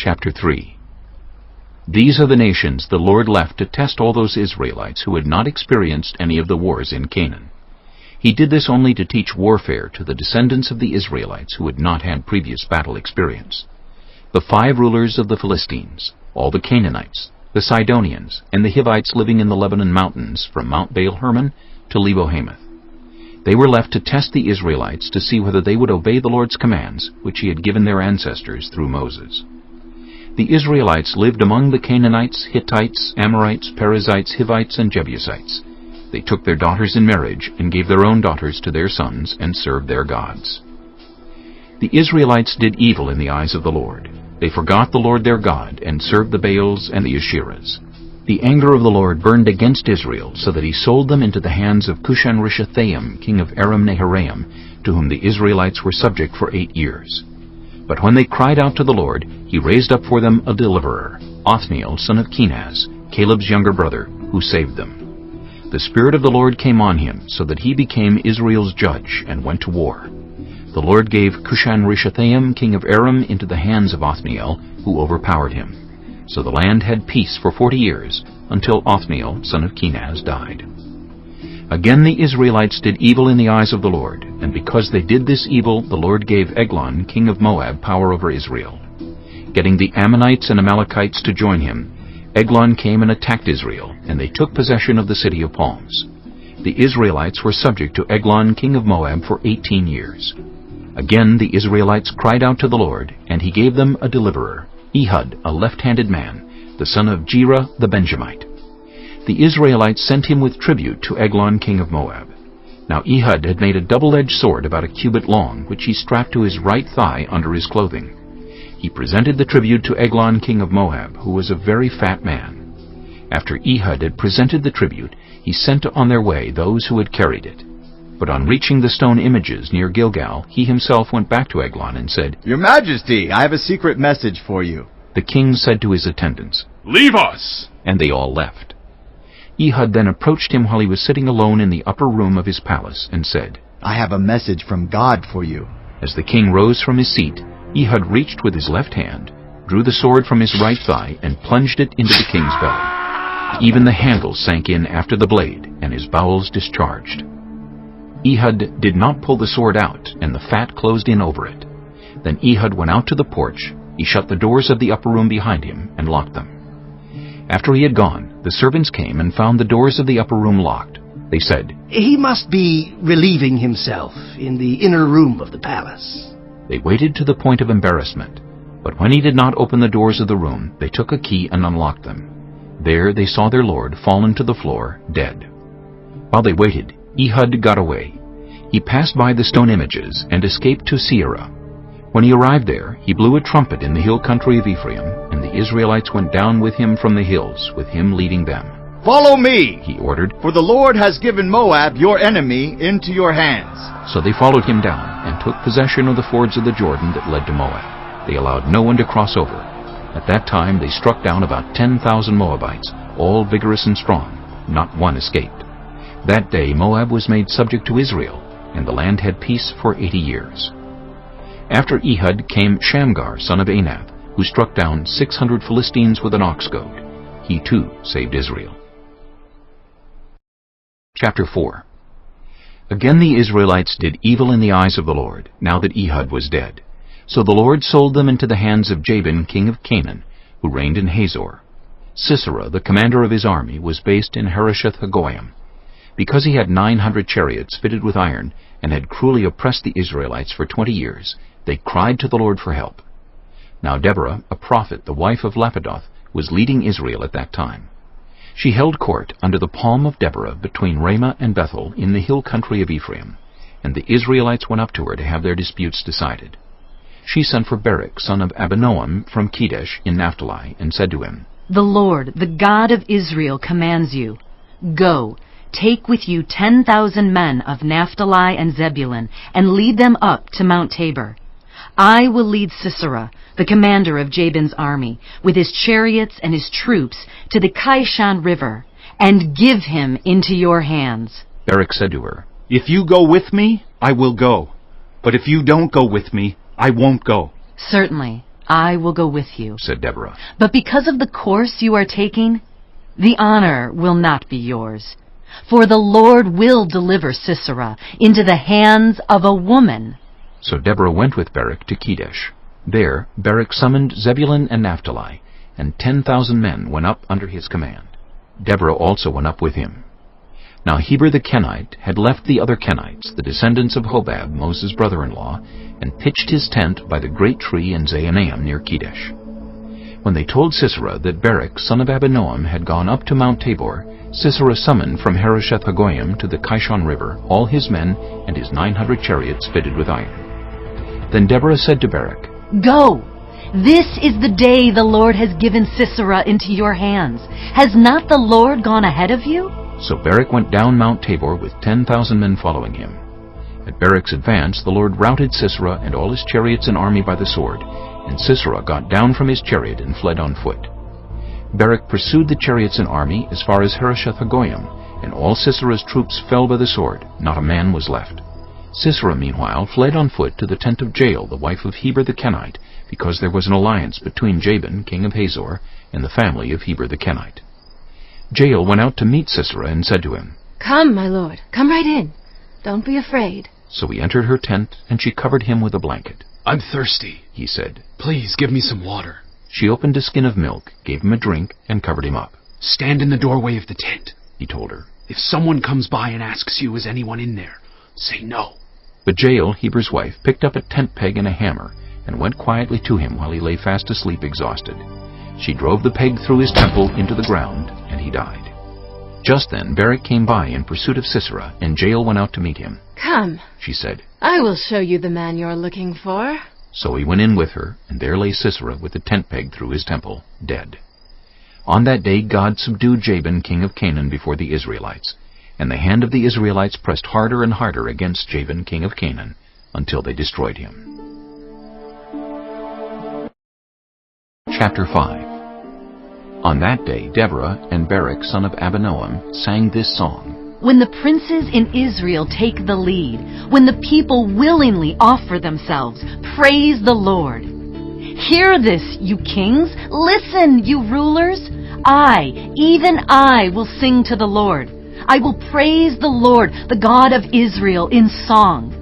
Chapter 3. These are the nations the Lord left to test all those Israelites who had not experienced any of the wars in Canaan. He did this only to teach warfare to the descendants of the Israelites who had not had previous battle experience. The 5 rulers of the Philistines, all the Canaanites, the Sidonians, and the Hivites living in the Lebanon mountains from Mount Baal-Hermon to Lebo-Hamath. They were left to test the Israelites to see whether they would obey the Lord's commands, which He had given their ancestors through Moses. The Israelites lived among the Canaanites, Hittites, Amorites, Perizzites, Hivites, and Jebusites. They took their daughters in marriage and gave their own daughters to their sons and served their gods. The Israelites did evil in the eyes of the Lord. They forgot the Lord their God and served the Baals and the Asherahs. The anger of the Lord burned against Israel, so that He sold them into the hands of Cushan-Rishathaim, king of Aram-Naharaim, to whom the Israelites were subject for 8 years. But when they cried out to the Lord, He raised up for them a deliverer, Othniel, son of Kenaz, Caleb's younger brother, who saved them. The Spirit of the Lord came on him, so that he became Israel's judge and went to war. The Lord gave Cushan-Rishathaim, king of Aram, into the hands of Othniel, who overpowered him. So the land had peace for 40 years, until Othniel, son of Kenaz, died. Again the Israelites did evil in the eyes of the Lord, and because they did this evil, the Lord gave Eglon, king of Moab, power over Israel. Getting the Ammonites and Amalekites to join him, Eglon came and attacked Israel, and they took possession of the city of palms. The Israelites were subject to Eglon, king of Moab, for 18 years. Again the Israelites cried out to the Lord, and He gave them a deliverer, Ehud, a left-handed man, the son of Jerah the Benjamite. The Israelites sent him with tribute to Eglon, king of Moab. Now Ehud had made a double-edged sword about a cubit long, which he strapped to his right thigh under his clothing. He presented the tribute to Eglon, king of Moab, who was a very fat man. After Ehud had presented the tribute, he sent on their way those who had carried it. But on reaching the stone images near Gilgal, he himself went back to Eglon and said, "Your Majesty, I have a secret message for you." The king said to his attendants, "Leave us!" And they all left. Ehud then approached him while he was sitting alone in the upper room of his palace and said, "I have a message from God for you." As the king rose from his seat, Ehud reached with his left hand, drew the sword from his right thigh, and plunged it into the king's belly. Even the handle sank in after the blade, and his bowels discharged. Ehud did not pull the sword out, and the fat closed in over it. Then Ehud went out to the porch. He shut the doors of the upper room behind him and locked them. After he had gone, the servants came and found the doors of the upper room locked. They said, "He must be relieving himself in the inner room of the palace." They waited to the point of embarrassment, but when he did not open the doors of the room, they took a key and unlocked them. There they saw their lord fallen to the floor, dead. While they waited, Ehud got away. He passed by the stone images and escaped to Seirah. When he arrived there, he blew a trumpet in the hill country of Ephraim, and the Israelites went down with him from the hills, with him leading them. "Follow me," he ordered, "for the Lord has given Moab, your enemy, into your hands." So they followed him down and took possession of the fords of the Jordan that led to Moab. They allowed no one to cross over. At that time they struck down about 10,000 Moabites, all vigorous and strong. Not one escaped. That day Moab was made subject to Israel, and the land had peace for 80 years. After Ehud came Shamgar, son of Anath, who struck down 600 Philistines with an ox goad. He too saved Israel. Chapter 4. Again the Israelites did evil in the eyes of the Lord, now that Ehud was dead. So the Lord sold them into the hands of Jabin, king of Canaan, who reigned in Hazor. Sisera, the commander of his army, was based in Harosheth-Hagoyim. Because he had 900 chariots fitted with iron, and had cruelly oppressed the Israelites for 20 years, they cried to the Lord for help. Now Deborah, a prophet, the wife of Lapidoth, was leading Israel at that time. She held court under the palm of Deborah between Ramah and Bethel in the hill country of Ephraim, and the Israelites went up to her to have their disputes decided. She sent for Barak, son of Abinoam, from Kedesh in Naphtali, and said to him, "The Lord, the God of Israel, commands you, Go, take with you 10,000 men of Naphtali and Zebulun, and lead them up to Mount Tabor. I will lead Sisera, the commander of Jabin's army, with his chariots and his troops, to the Kishon River, and give him into your hands." Barak said to her, "If you go with me, I will go. But if you don't go with me, I won't go." "Certainly, I will go with you. said Deborah. But because of the course you are taking, the honor will not be yours. For the Lord will deliver Sisera into the hands of a woman. So Deborah went with Barak to Kedesh. There Barak summoned Zebulun and Naphtali, and 10,000 men went up under his command. Deborah also went up with him. Now Heber the Kenite had left the other Kenites, the descendants of Hobab, Moses' brother-in-law, and pitched his tent by the great tree in Zaanaim near Kedesh. When they told Sisera that Barak, son of Abinoam, had gone up to Mount Tabor, Sisera summoned from Harosheth-Hagoyim to the Kishon River all his men and his 900 chariots fitted with iron. Then Deborah said to Barak, Go! This is the day the Lord has given Sisera into your hands. Has not the Lord gone ahead of you? So Barak went down Mount Tabor with 10,000 men following him. At Barak's advance the Lord routed Sisera and all his chariots and army by the sword, and Sisera got down from his chariot and fled on foot. Barak pursued the chariots and army as far as Harosheth-Hagoyim, and all Sisera's troops fell by the sword, not a man was left. Sisera, meanwhile, fled on foot to the tent of Jael, the wife of Heber the Kenite, because there was an alliance between Jabin, king of Hazor, and the family of Heber the Kenite. Jael went out to meet Sisera and said to him, Come, my lord, come right in. Don't be afraid. So he entered her tent, and she covered him with a blanket. I'm thirsty, He said. Please give me some water. She opened a skin of milk, gave him a drink, and covered him up. Stand in the doorway of the tent. He told her. If someone comes by and asks you, is anyone in there, say no. But Jael, Heber's wife, picked up a tent peg and a hammer, and went quietly to him while he lay fast asleep exhausted. She drove the peg through his temple into the ground, and he died. Just then Barak came by in pursuit of Sisera, and Jael went out to meet him. Come, She said. I will show you the man you're looking for. So he went in with her, and there lay Sisera with the tent peg through his temple, dead. On that day God subdued Jabin, king of Canaan, before the Israelites, and the hand of the Israelites pressed harder and harder against Jabin, king of Canaan, until they destroyed him. Chapter 5. On that day Deborah and Barak, son of Abinoam, sang this song. When the princes in Israel take the lead, when the people willingly offer themselves, praise the Lord. Hear this, you kings. Listen, you rulers. I, even I, will sing to the Lord. I will praise the Lord, the God of Israel, in song.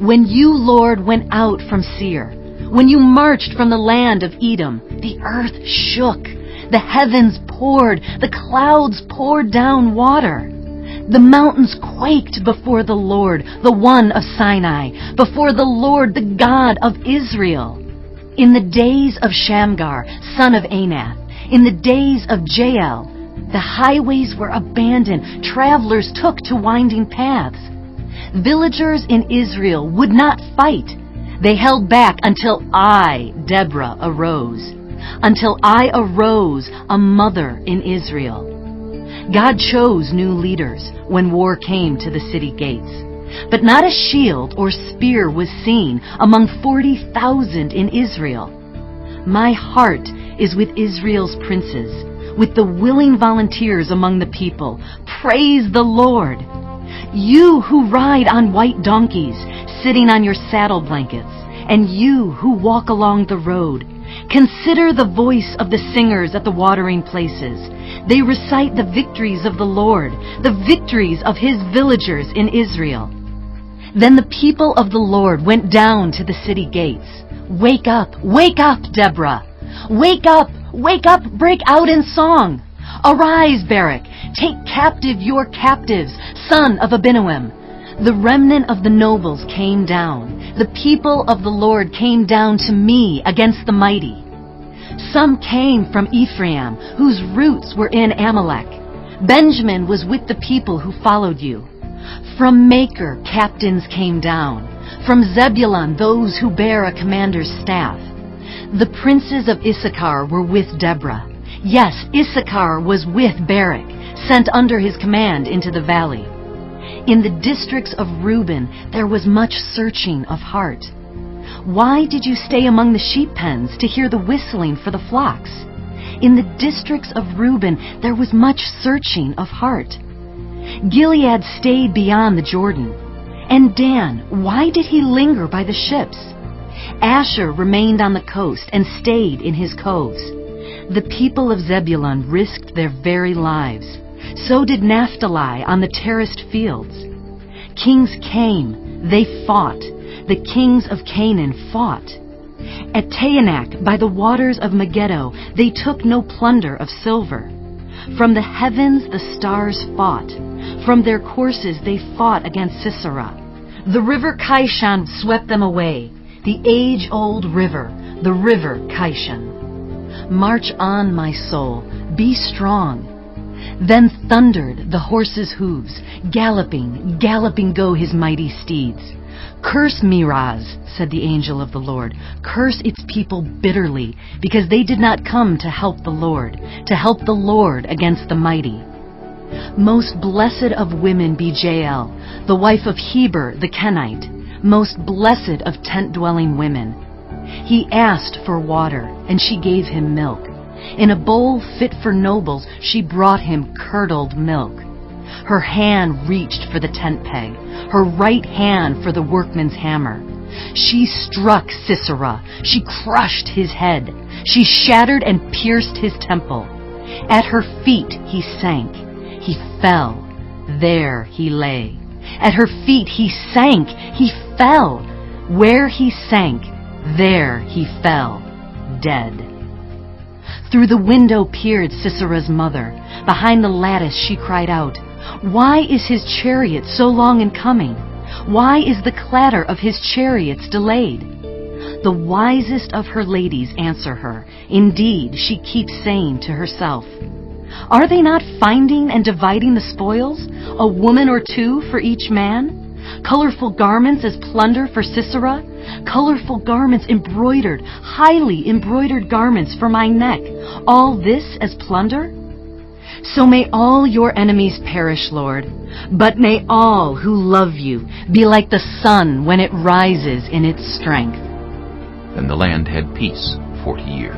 When you, Lord, went out from Seir, when you marched from the land of Edom, the earth shook. The heavens poured, the clouds poured down water. The mountains quaked before the Lord, the one of Sinai, before the Lord, the God of Israel. In the days of Shamgar, son of Anath, in the days of Jael, the highways were abandoned, travelers took to winding paths. Villagers in Israel would not fight. They held back until I, Deborah, arose. Until I arose, a mother in Israel. God chose new leaders when war came to the city gates. But not a shield or spear was seen among 40,000 in Israel. My heart is with Israel's princes, with the willing volunteers among the people. Praise the Lord! You who ride on white donkeys, sitting on your saddle blankets, and you who walk along the road, consider the voice of the singers at the watering places. They recite the victories of the Lord, the victories of his villagers in Israel. Then the people of the Lord went down to the city gates. Wake up, Deborah! Wake up, break out in song! Arise, Barak, take captive your captives, son of Abinoam. The remnant of the nobles came down. The people of the Lord came down to me against the mighty. Some came from Ephraim, whose roots were in Amalek. Benjamin was with the people who followed you. From Makir, captains came down. From Zebulun, those who bear a commander's staff. The princes of Issachar were with Deborah. Yes, Issachar was with Barak, sent under his command into the valley. In the districts of Reuben, there was much searching of heart. Why did you stay among the sheep pens to hear the whistling for the flocks? In the districts of Reuben, there was much searching of heart. Gilead stayed beyond the Jordan. And Dan, why did he linger by the ships? Asher remained on the coast and stayed in his coves. The people of Zebulun risked their very lives. So did Naphtali on the terraced fields. Kings came, they fought. The kings of Canaan fought. At Taanach, by the waters of Megiddo, they took no plunder of silver. From the heavens the stars fought. From their courses they fought against Sisera. The river Kishon swept them away, the age-old river, the river Kishon. March on, my soul, be strong. Then thundered the horses' hooves, galloping, galloping go his mighty steeds. Curse Meroz, said the angel of the Lord, curse its people bitterly, because they did not come to help the Lord against the mighty. Most blessed of women be Jael, the wife of Heber the Kenite, most blessed of tent-dwelling women. He asked for water, and she gave him milk. In a bowl fit for nobles, she brought him curdled milk. Her hand reached for the tent peg, her right hand for the workman's hammer. She struck Sisera, she crushed his head, she shattered and pierced his temple. At her feet he sank, he fell, there he lay. At her feet he sank, he fell. Where he sank, there he fell, dead. Through the window peered Sisera's mother. Behind the lattice she cried out, "Why is his chariot so long in coming? Why is the clatter of his chariots delayed?" The wisest of her ladies answer her. Indeed, she keeps saying to herself, "Are they not finding and dividing the spoils, a woman or two for each man? Colorful garments as plunder for Sisera, colorful garments embroidered, highly embroidered garments for my neck, all this as plunder?" So may all your enemies perish, Lord, but may all who love you be like the sun when it rises in its strength. Then the land had peace 40 years.